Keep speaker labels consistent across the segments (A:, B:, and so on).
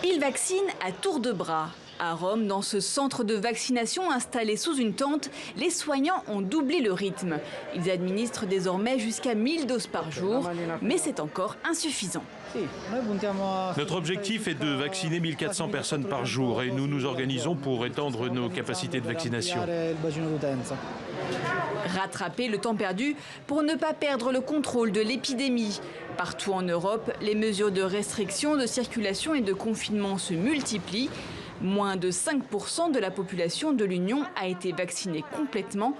A: Il vaccine à tour de bras. À Rome, dans ce centre de vaccination installé sous une tente, les soignants ont doublé le rythme. Ils administrent désormais jusqu'à 1000 doses par jour, mais c'est encore insuffisant.
B: Notre objectif est de vacciner 1400 personnes par jour et nous nous organisons pour étendre nos capacités de vaccination.
A: Rattraper le temps perdu pour ne pas perdre le contrôle de l'épidémie. Partout en Europe, les mesures de restriction de circulation et de confinement se multiplient. Moins de 5% de la population de l'Union a été vaccinée complètement,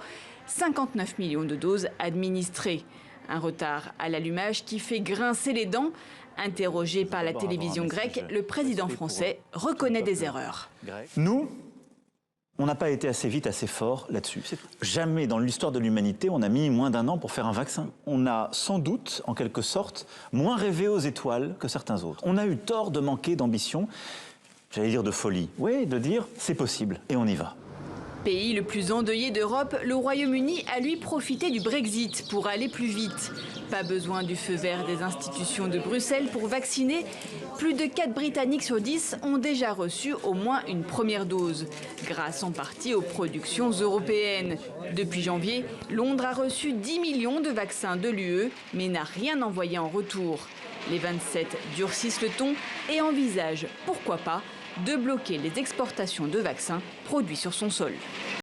A: 59 millions de doses administrées. Un retard à l'allumage qui fait grincer les dents. Interrogé par la télévision grecque, le président français reconnaît des erreurs.
C: Nous, on n'a pas été assez vite, assez fort là-dessus. Jamais dans l'histoire de l'humanité, on a mis moins d'1 an pour faire un vaccin. On a sans doute, en quelque sorte, moins rêvé aux étoiles que certains autres. On a eu tort de manquer d'ambition, j'allais dire de folie. Oui, de dire c'est possible et on y va.
A: Pays le plus endeuillé d'Europe, le Royaume-Uni a lui profité du Brexit pour aller plus vite. Pas besoin du feu vert des institutions de Bruxelles pour vacciner. Plus de 4 Britanniques sur 10 ont déjà reçu au moins une première dose, grâce en partie aux productions européennes. Depuis janvier, Londres a reçu 10 millions de vaccins de l'UE, mais n'a rien envoyé en retour. Les 27 durcissent le ton et envisagent, pourquoi pas, de bloquer les exportations de vaccins produits sur son sol.